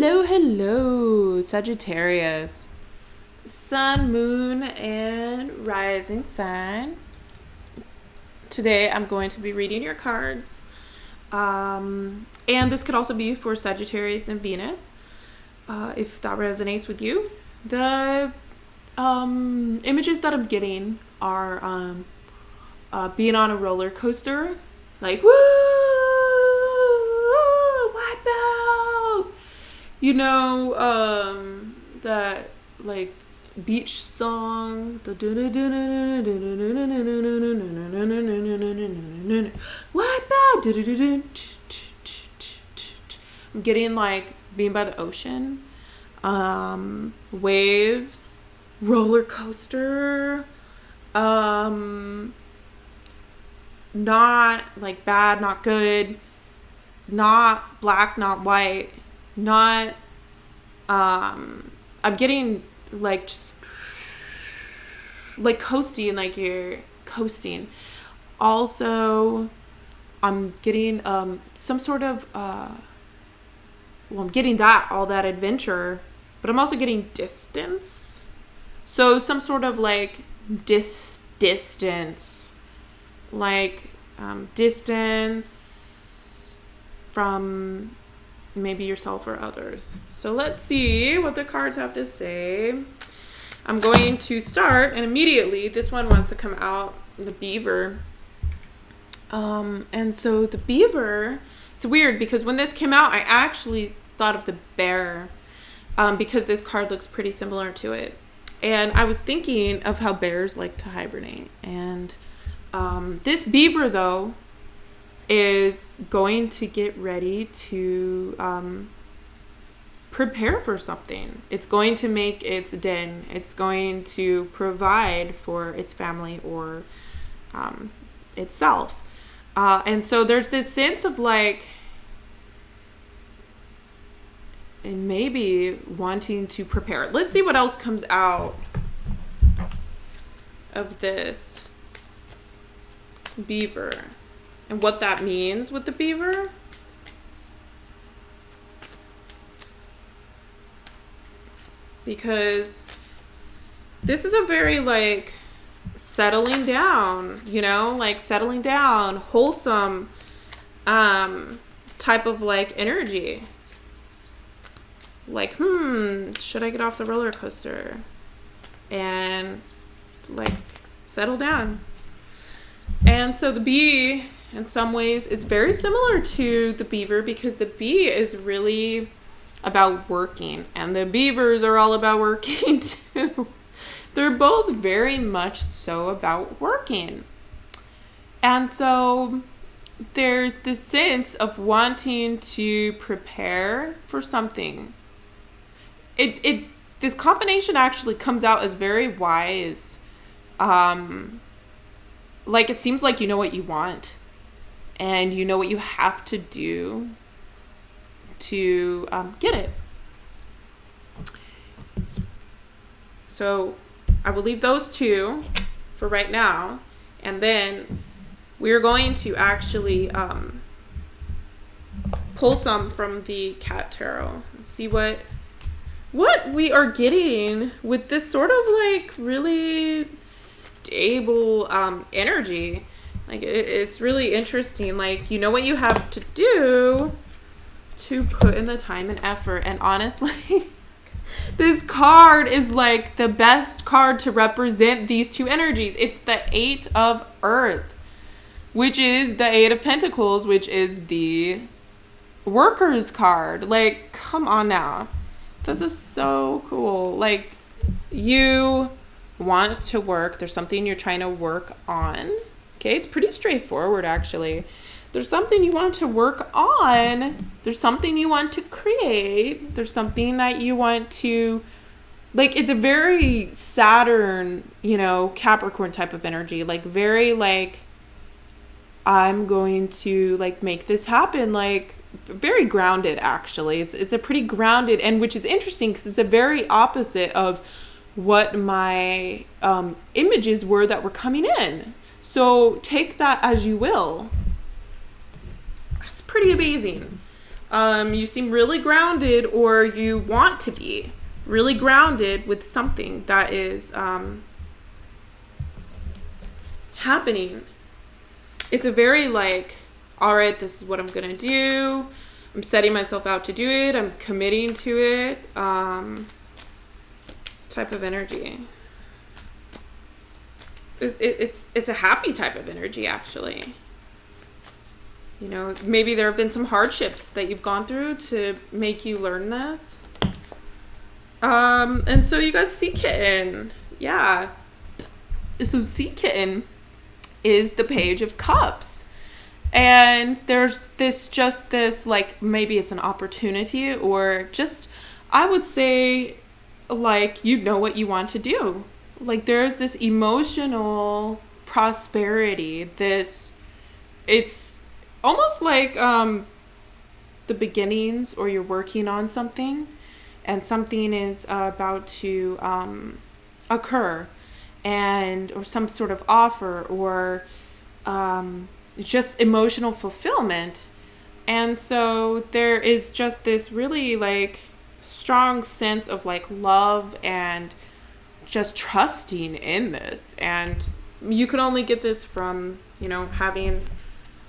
Hello, Sagittarius. Sun, moon, and rising sign. Today I'm going to be reading your cards. And this could also be for Sagittarius and Venus, if that resonates with you. The images that I'm getting are being on a roller coaster, like, woo, wipe out! You know, that, like, beach song, the wipe out. I'm getting, like, being by the ocean, waves, roller coaster, not, like, bad, not good, not black, not white, not, I'm getting, like, just, like, coasting, like you're coasting. Also, I'm getting, some sort of, I'm getting all that adventure, but I'm also getting distance. So some sort of, like, distance, like, distance from maybe yourself or others. So let's see what the cards have to say. I'm going to start, and immediately this one wants to come out, the beaver. And so the beaver, it's weird because when this came out, I actually thought of the bear, because this card looks pretty similar to it. And I was thinking of how bears like to hibernate. And this beaver, though, is going to get ready to prepare for something. It's going to make its den. It's going to provide for its family or itself. And so there's this sense of, like, and maybe wanting to prepare. Let's see what else comes out of this beaver and what that means with the beaver. Because this is a very, like, settling down, you know, like settling down, wholesome type of, like, energy. Like, should I get off the roller coaster and, like, settle down? And so the bee, in some ways, is very similar to the beaver because the bee is really about working, and the beavers are all about working too. They're both very much so about working. And so there's this sense of wanting to prepare for something. This combination actually comes out as very wise. Like, it seems like you know what you want and you know what you have to do to get it. So I will leave those two for right now, and then we're going to actually pull some from the cat tarot and see what we are getting with this sort of, like, really stable energy. Like, it's really interesting. Like, you know what you have to do to put in the time and effort. And honestly, this card is, like, the best card to represent these two energies. It's the 8 of Earth, which is the 8 of Pentacles, which is the Workers card. Like, come on now. This is so cool. Like, you want to work. There's something you're trying to work on. Okay, it's pretty straightforward, actually. There's something you want to work on. There's something you want to create. There's something that you want to, like, it's a very Saturn, you know, Capricorn type of energy. Like, very, like, I'm going to, like, make this happen. Like, very grounded, actually. It's a pretty grounded, and which is interesting because it's a very opposite of what my images were that were coming in. So take that as you will. That's pretty amazing. You seem really grounded, or you want to be really grounded with something that is happening. It's a very like, all right, this is what I'm going to do. I'm setting myself out to do it. I'm committing to it. Type of energy. It's a happy type of energy, actually. You know, maybe there have been some hardships that you've gone through to make you learn this. And so you guys, Sea Kitten. Yeah. So Sea Kitten is the Page of Cups. And there's this like, maybe it's an opportunity, or just, I would say, like, you know what you want to do. Like, there's this emotional prosperity. It's almost like the beginnings, or you're working on something, and something is about to occur, or some sort of offer, or just emotional fulfillment. And so there is just this really like strong sense of like love and just trusting in this. And you can only get this from, you know, having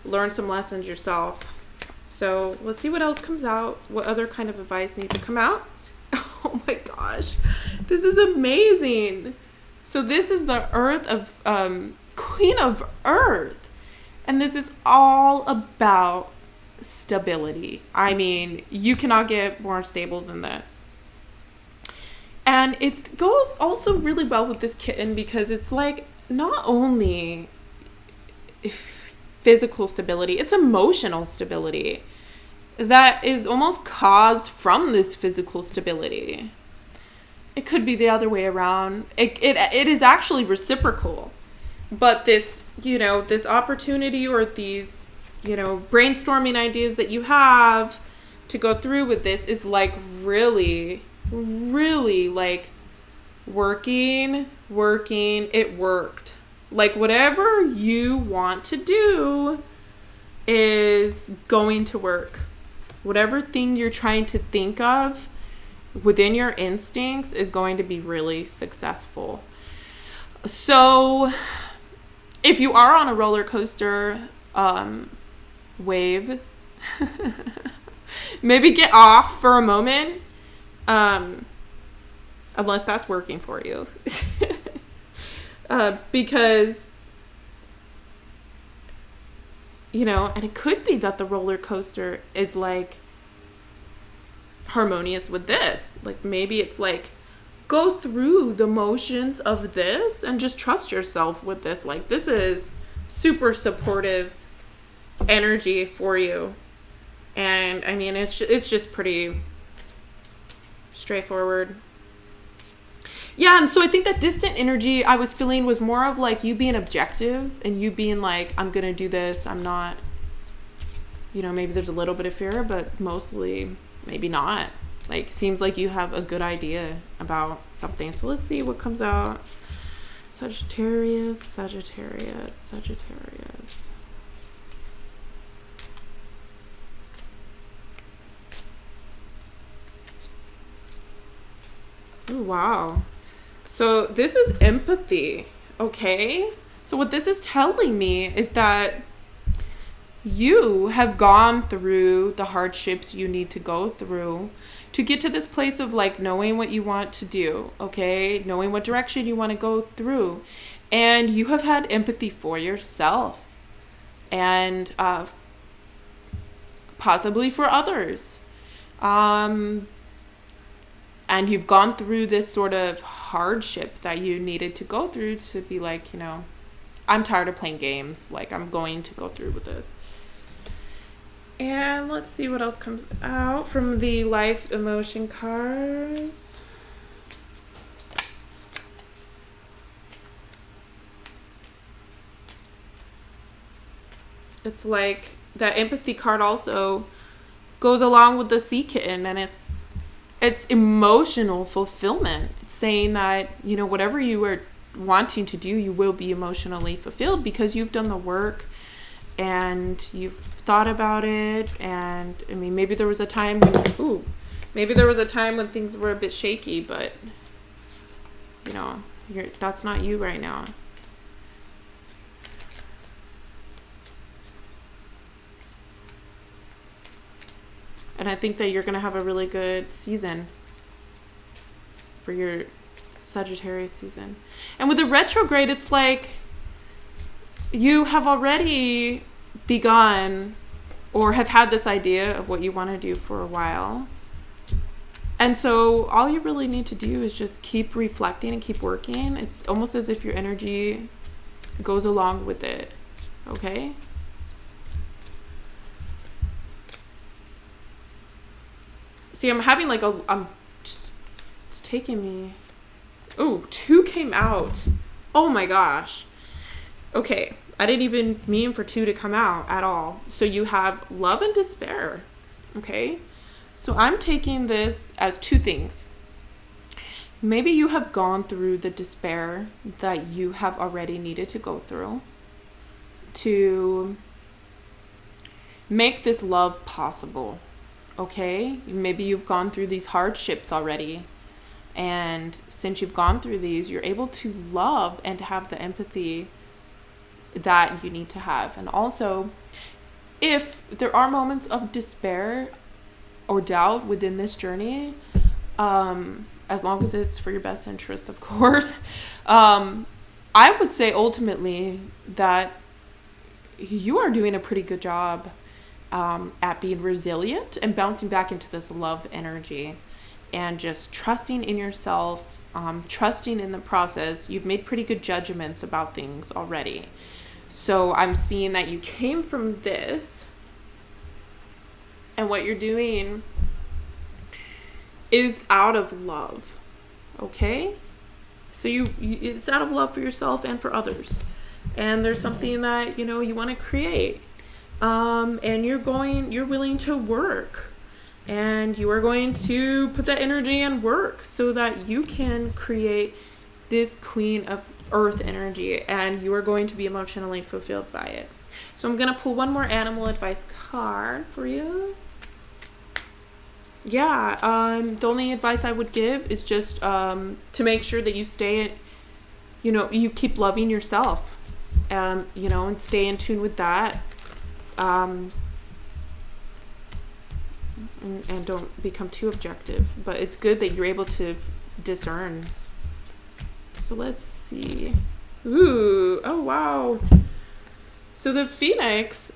learned some lessons yourself. So let's see what else comes out. What other kind of advice needs to come out? Oh my gosh, this is amazing. So this is the Earth of Queen of Earth. And this is all about stability. I mean, you cannot get more stable than this. And it goes also really well with this kitten, because it's like not only physical stability, it's emotional stability that is almost caused from this physical stability. It could be the other way around. It is actually reciprocal. But this, you know, this opportunity, or these, you know, brainstorming ideas that you have to go through with this is like really, really like working. It worked. Like, whatever you want to do is going to work. Whatever thing you're trying to think of within your instincts is going to be really successful. So if you are on a roller coaster wave, maybe get off for a moment, unless that's working for you. Because, you know, and it could be that the roller coaster is like harmonious with this. Like, maybe it's like, go through the motions of this and just trust yourself with this. Like, this is super supportive energy for you. And I mean, it's just pretty straightforward. Yeah, and so I think that distant energy I was feeling was more of like you being objective, and you being like, I'm gonna do this, I'm not, you know, maybe there's a little bit of fear, but mostly maybe not. Like, seems like you have a good idea about something. So let's see what comes out. Sagittarius. Oh, wow. So this is empathy, okay? So what this is telling me is that you have gone through the hardships you need to go through to get to this place of like knowing what you want to do, okay? Knowing what direction you want to go through. And you have had empathy for yourself and possibly for others. And you've gone through this sort of hardship that you needed to go through to be like, you know, I'm tired of playing games. Like, I'm going to go through with this. And let's see what else comes out from the life emotion cards. It's like that empathy card also goes along with the sea kitten, and it's emotional fulfillment. It's saying that, you know, whatever you are wanting to do, you will be emotionally fulfilled because you've done the work and you've thought about it, and I mean, maybe there was a time when things were a bit shaky, but you know, that's not you right now. And I think that you're going to have a really good season for your Sagittarius season. And with the retrograde, it's like you have already begun or have had this idea of what you want to do for a while. And so all you really need to do is just keep reflecting and keep working. It's almost as if your energy goes along with it. Okay? See, I'm having like it's taking me. Oh, 2 came out. Oh my gosh. Okay. I didn't even mean for 2 to come out at all. So you have love and despair. Okay. So I'm taking this as 2 things. Maybe you have gone through the despair that you have already needed to go through to make this love possible. Okay, maybe you've gone through these hardships already, and since you've gone through these, you're able to love and to have the empathy that you need to have. And also, if there are moments of despair or doubt within this journey, as long as it's for your best interest, of course, I would say ultimately that you are doing a pretty good job at being resilient and bouncing back into this love energy and just trusting in yourself, trusting in the process. You've made pretty good judgments about things already. So I'm seeing that you came from this, and what you're doing is out of love. Okay? So it's out of love for yourself and for others. And there's something that, you want to create. And you're willing to work, and you are going to put that energy and work so that you can create this Queen of Earth energy, and you are going to be emotionally fulfilled by it. So I'm going to pull one more animal advice card for you. Yeah. The only advice I would give is just, to make sure that you stay, you keep loving yourself, and stay in tune with that. And don't become too objective, but it's good that you're able to discern. So let's see. Ooh, oh wow. So the Phoenix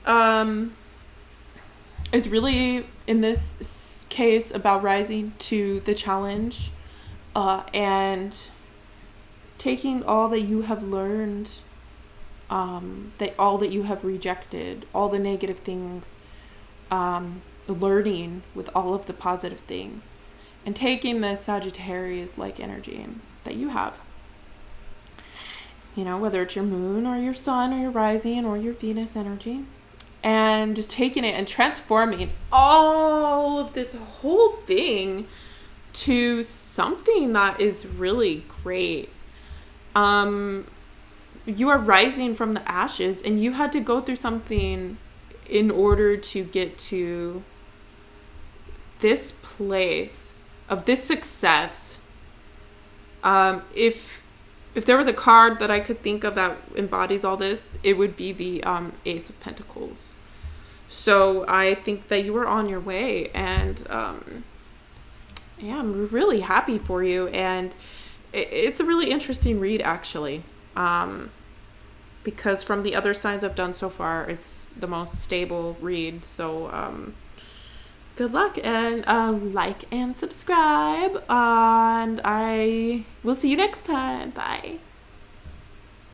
is really, in this case, about rising to the challenge and taking all that you have learned, all that you have rejected, all the negative things, learning with all of the positive things, and taking the Sagittarius-like energy that you have. Whether it's your moon or your sun or your rising or your Venus energy, and just taking it and transforming all of this whole thing to something that is really great. You are rising from the ashes, and you had to go through something in order to get to this place of this success. If there was a card that I could think of that embodies all this, it would be the Ace of Pentacles. So I think that you are on your way, and I'm really happy for you. And it's a really interesting read, actually, because from the other signs I've done so far, it's the most stable read. So good luck, and like and subscribe, and I will see you next time. Bye.